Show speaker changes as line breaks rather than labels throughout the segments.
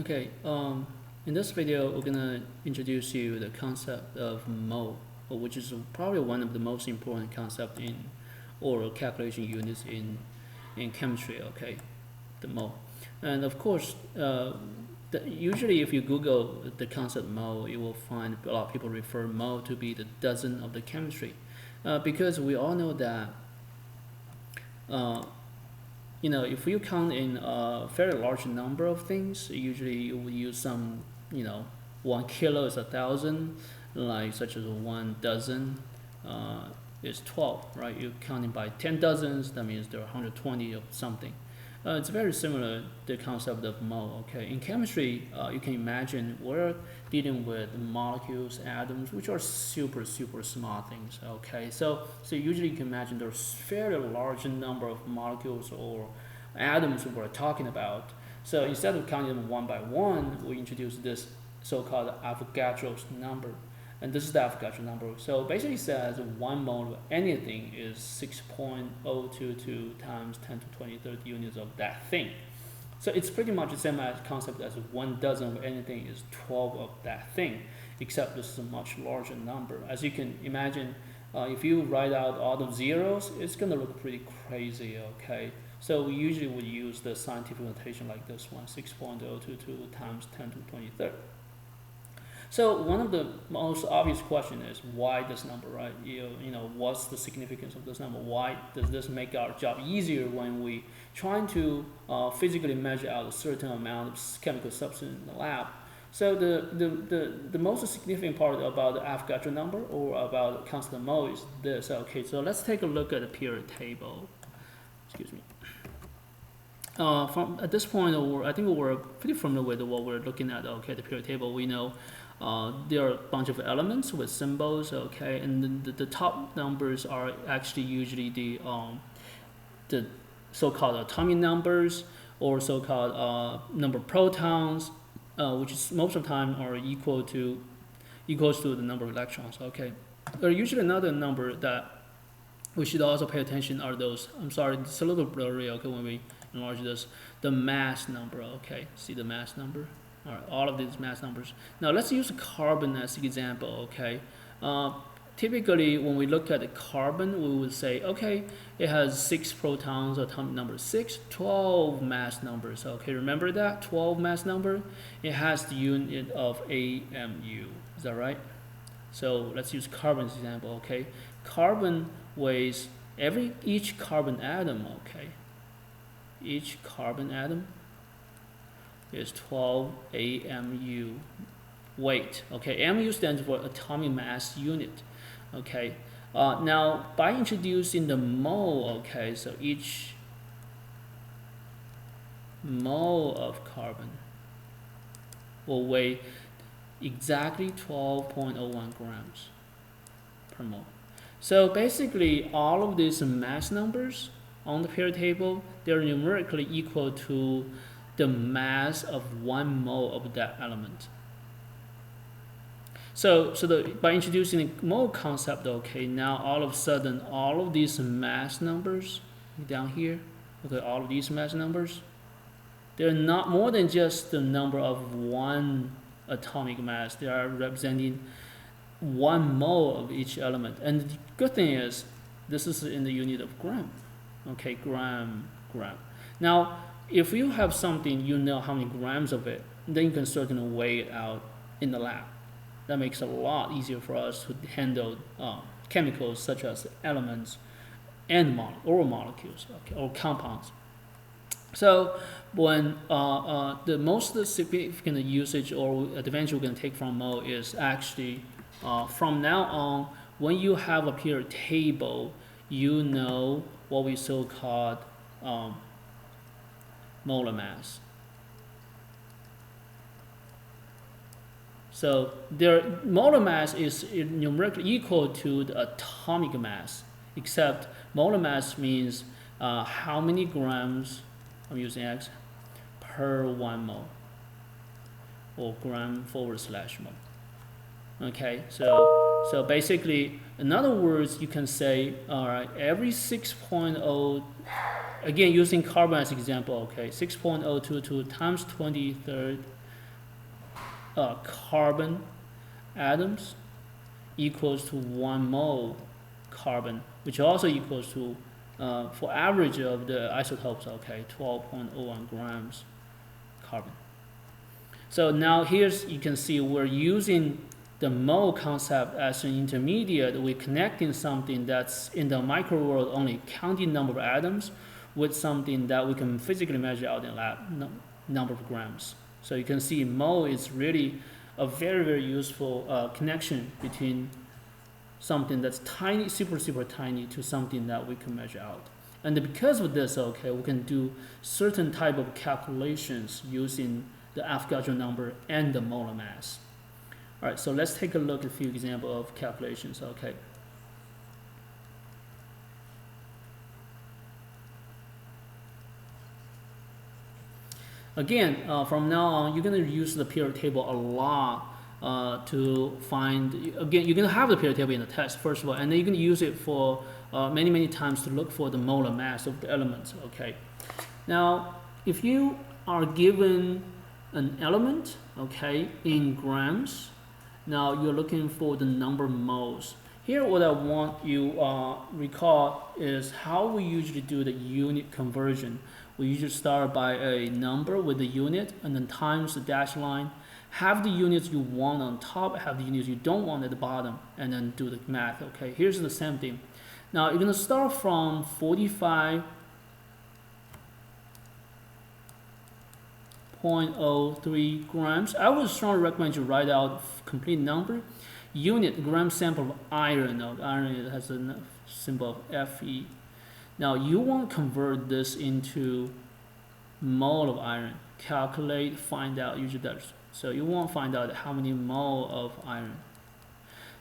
Okay, in this video, we're gonna introduce you the concept of mole, which is probably one of the most important concepts in oral calculation units in chemistry. Okay, the mole, and of course, usually if you Google the concept mole, you will find a lot of people refer mole to be the dozen of the chemistry, because we all know that. Uh, if you count in a fairly large number of things, usually you will use some, 1 kilo is 1,000, like such as 1 dozen is 12, right? You're counting by 10 dozens, that means there are 120 of something. It's very similar to the concept of mole. Okay, in chemistry, you can imagine we're dealing with molecules, atoms, which are super small things. Okay, so usually you can imagine there's fairly large number of molecules or atoms we're talking about. So instead of counting them one by one, we introduce this so-called Avogadro's number. And this is the Avogadro number. So basically it says 1 mole of anything is 6.022 times 10 to the 23rd units of that thing. So it's pretty much the same concept as 1 dozen of anything is 12 of that thing, except this is a much larger number. As you can imagine, if you write out all the zeros, it's going to look pretty crazy, okay? So we usually would use the scientific notation like this one, 6.022 times 10 to the 23rd. So one of the most obvious question is why this number, right? What's the significance of this number? Why does this make our job easier when we trying to physically measure out a certain amount of chemical substance in the lab? So the most significant part about the Avogadro number or about constant mole is this. Okay, so let's take a look at the period table. Excuse me. From at this point, I think we're pretty familiar with what we're looking at. Okay, the period table. We know there are a bunch of elements with symbols. Okay, and the top numbers are actually usually the so-called atomic numbers or so-called number of protons, which is most of the time are equals to the number of electrons. Okay, there are usually another number that we should also pay attention are those. I'm sorry, it's a little blurry. Okay, when we enlarge this, the mass number. Okay, see the mass number. All right, all of these mass numbers. Now let's use carbon as an example. Okay, typically when we look at the carbon, we would say, okay, it has 6 protons, atomic number 6, 12 mass numbers. Okay, remember that 12 mass number. It has the unit of AMU. Is that right? So let's use carbon as an example. Okay, carbon weighs each carbon atom. Okay, each carbon atom is 12 AMU weight. Okay, AMU stands for atomic mass unit. Okay, now by introducing the mole, okay, so each mole of carbon will weigh exactly 12.01 grams per mole. So basically, all of these mass numbers on the period table, they're numerically equal to the mass of 1 mole of that element. So by introducing the mole concept, okay, now all of a sudden, all of these mass numbers down here, okay, all of these mass numbers, they're not more than just the number of 1 atomic mass. They are representing 1 mole of each element. And the good thing is, this is in the unit of gram. Okay, gram. Now, if you have something, you know how many grams of it, then you can certainly weigh it out in the lab. That makes it a lot easier for us to handle chemicals such as elements and molecules, okay, or compounds. So when the most significant usage or advantage we're going to take from mole is actually from now on, when you have a period table, you know what we so-called molar mass. So their molar mass is numerically equal to the atomic mass, except molar mass means how many grams, I'm using X, per 1 mole, or gram/mole. Okay, so basically, in other words, you can say, all right, every 6.0, again using carbon as example, okay, 6.022 times 23rd carbon atoms equals to 1 mole carbon, which also equals to, for average of the isotopes, okay, 12.01 grams carbon. So now here's, you can see we're using the mole concept as an intermediate. We're connecting something that's in the micro world, only counting number of atoms, with something that we can physically measure out in lab, number of grams. So you can see mole is really a very, very useful connection between something that's tiny, super, super tiny, to something that we can measure out. And because of this, okay, we can do certain type of calculations using the Avogadro number and the molar mass. All right, so let's take a look at a few examples of calculations, okay. Again, from now on, you're going to use the periodic table a lot to find, again, you're going to have the periodic table in the test, first of all, and then you're going to use it for many, many times to look for the molar mass of the elements, okay. Now, if you are given an element, okay, in grams, now you're looking for the number of moles. Here, what I want you recall is how we usually do the unit conversion. We usually start by a number with the unit and then times the dash line. Have the units you want on top, have the units you don't want at the bottom, and then do the math, okay? Here's the same thing. Now, you're going to start from 45.03 grams. I would strongly recommend you write out complete number. Unit, gram sample of iron. Now, iron has a symbol of Fe. Now, you want to convert this into mole of iron. Calculate, find out, usually that's. So you want to find out how many mole of iron.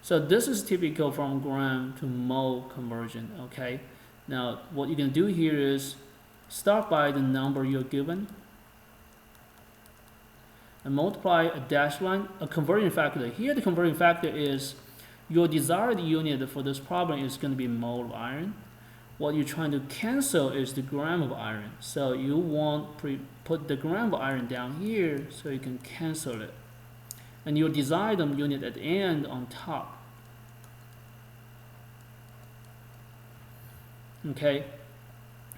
So this is typical from gram to mole conversion, okay? Now, what you can do here is start by the number you're given and multiply a dash line, a conversion factor. Here the conversion factor is your desired unit for this problem is going to be mole of iron. What you're trying to cancel is the gram of iron. So you want put the gram of iron down here so you can cancel it. And your desired unit at the end on top. Okay.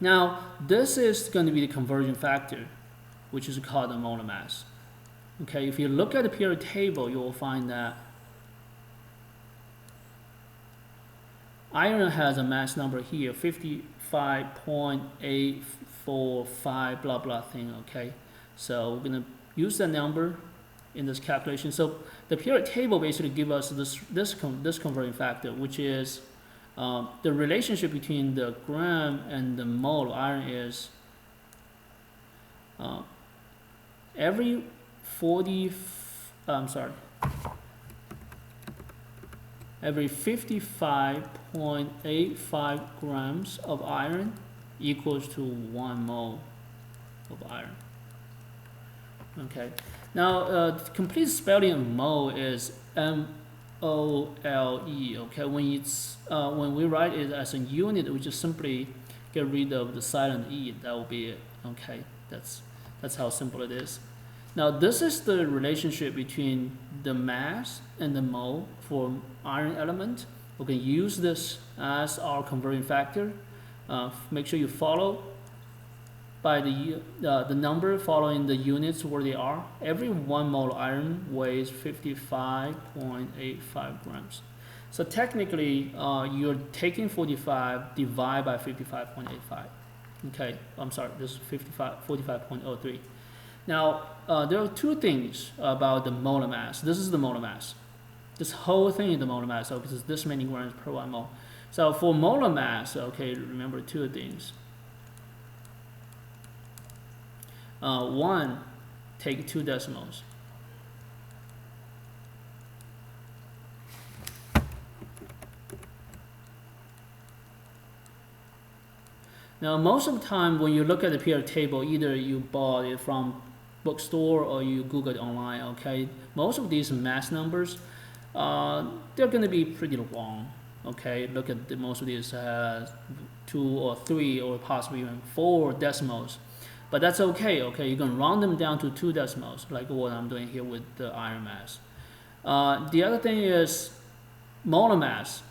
Now this is going to be the conversion factor, which is called the molar mass. Okay, if you look at the periodic table, you will find that iron has a mass number here, 55.845 blah blah thing, okay? So we're going to use that number in this calculation. So the periodic table basically gives us this conversion factor, which is the relationship between the gram and the mole of iron is every 55.85 grams of iron equals to 1 mole of iron. Okay. Now, the complete spelling of mole is M-O-L-E. Okay. When we write it as a unit, we just simply get rid of the silent E. That will be it. Okay. That's how simple it is. Now, this is the relationship between the mass and the mole for iron element. We can use this as our conversion factor. Make sure you follow by the number following the units where they are. Every 1 mole of iron weighs 55.85 grams. So technically, you're taking 45 divided by 55.85. Okay, I'm sorry, this is 45.03. Now, there are two things about the molar mass. This is the molar mass. This whole thing is the molar mass, so because it's this many grams per 1 mole. So for molar mass, okay, remember two things. One, take 2 decimals. Now, most of the time when you look at the periodic table, either you bought it from bookstore or you Google it online, okay? Most of these mass numbers, they're going to be pretty long, okay? Look at most of these 2 or 3 or possibly even 4 decimals. But that's okay, okay? You can round them down to 2 decimals, like what I'm doing here with the iron mass. The other thing is molar mass.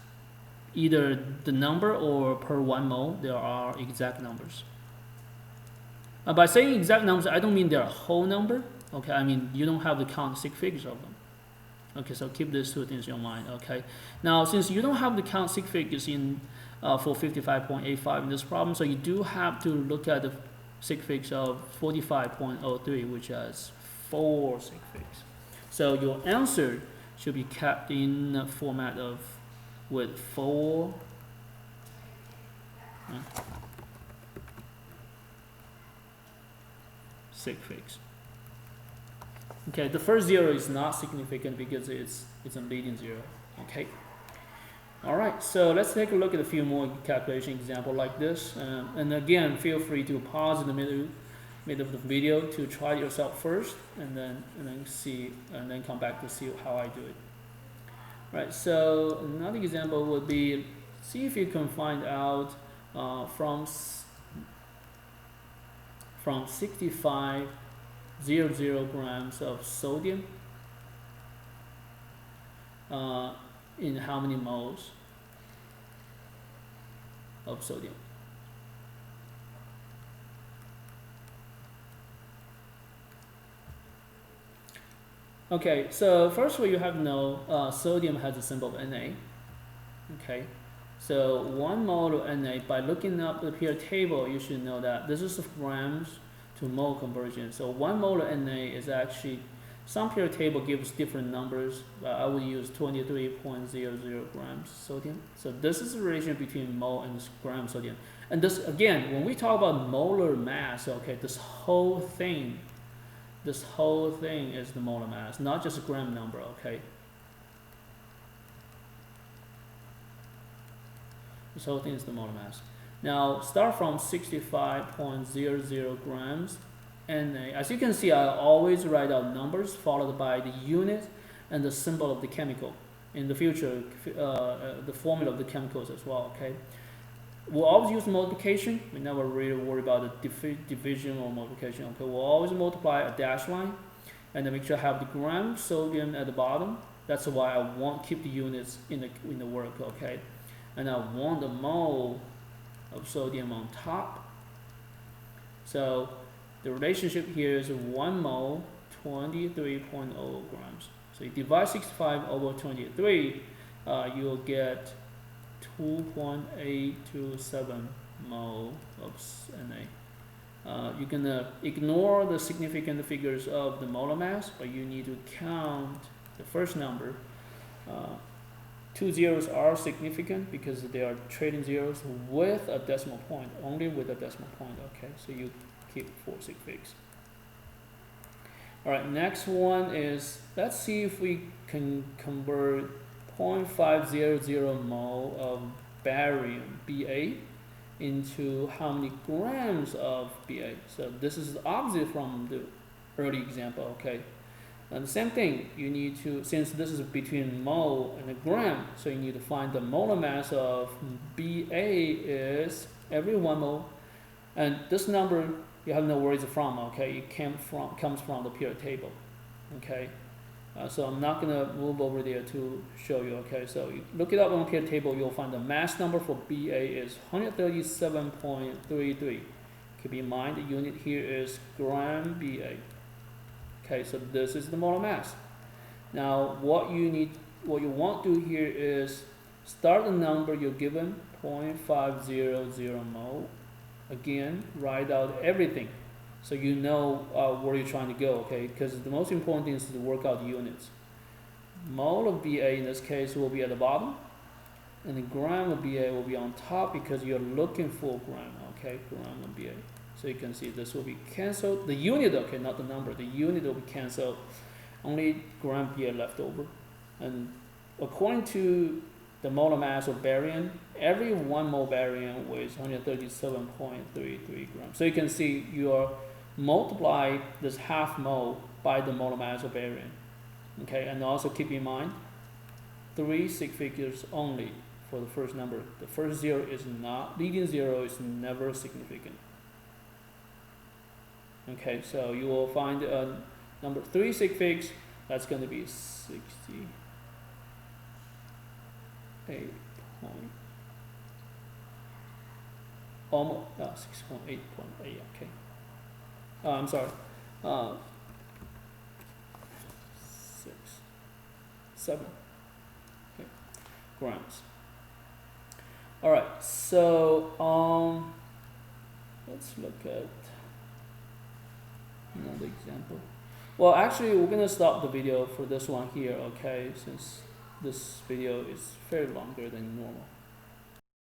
Either the number or per 1 mole, there are exact numbers. By saying exact numbers, I don't mean they're a whole number, okay? I mean, you don't have to count 6 figures of them. Okay, so keep these two things in your mind, okay? Now, since you don't have to count 6 figures in for 55.85 in this problem, so you do have to look at the 6 figures of 45.03, which has 4 6 figures. So your answer should be kept in the format of with 4 6 figs. Okay, the first 0 is not significant because it's a leading 0. Okay. All right, so let's take a look at a few more calculation examples like this. And again, feel free to pause in the middle of the video to try it yourself first, and then come back to see how I do it. Right. So another example would be, see if you can find out from 6500 grams of sodium in how many moles of sodium. Okay, so first of all, you have to know sodium has a symbol of Na. Okay, so 1 mole of Na, by looking up the periodic table, you should know that this is grams to mole conversion. So 1 mole of Na is actually, some periodic table gives different numbers. I would use 23.00 grams sodium. So this is the relation between mole and gram sodium. And this, again, when we talk about molar mass, okay, this whole thing is the molar mass, not just a gram number, okay? This whole thing is the molar mass. Now, start from 65.00 grams Na. As you can see, I always write out numbers followed by the unit and the symbol of the chemical. In the future, the formula of the chemicals as well, okay? We'll always use multiplication. We never really worry about the division or multiplication. Okay, we'll always multiply a dash line, and then make sure I have the gram sodium at the bottom. That's why I won't keep the units in the work. Okay, and I want the mole of sodium on top. So the relationship here is 1 mole, 23.0 grams. So you divide 65 over 23, you'll get 2.827 mole of Na. You can ignore the significant figures of the molar mass, but you need to count the first number. 2 zeros are significant because they are trading zeros with a decimal point, only with a decimal point. Okay, so you keep 4 sig figs. All right, next one is, let's see if we can convert 0.500 mole of barium, Ba, into how many grams of Ba. So this is the opposite from the early example, okay? And the same thing, you need to, since this is between mole and a gram, so you need to find the molar mass of Ba is every 1 mole. And this number, you have to know where it's from, okay? It comes from the periodic table, okay? So I'm not going to move over there to show you, okay? So you look it up on the periodic table, you'll find the mass number for Ba is 137.33. Keep in mind the unit here is gram Ba. Okay, so this is the molar mass. Now what you want to do here is start the number you're given, 0.500 mole. Again, write out everything, so you know where you're trying to go, okay? Because the most important thing is to work out the units. Mole of Ba in this case will be at the bottom, and the gram of Ba will be on top because you're looking for gram, okay? Gram of Ba. So you can see this will be cancelled. The unit, okay, not the number. The unit will be cancelled. Only gram Ba left over. And according to the molar mass of barium, every 1 mole barium weighs 137.33 grams. So you can see you are multiply this half mole by the molar mass of barium. Okay, and also keep in mind 3 sig figures only for the first number. The first 0 is not leading 0, is never significant. Okay, so you will find number 3 sig figs. That's going to be 68 point, almost 6.8.8. Okay. I'm sorry. 6, 7. Okay. Grams. All right. So let's look at another example. Well, actually, we're gonna stop the video for this one here, okay? Since this video is very longer than normal.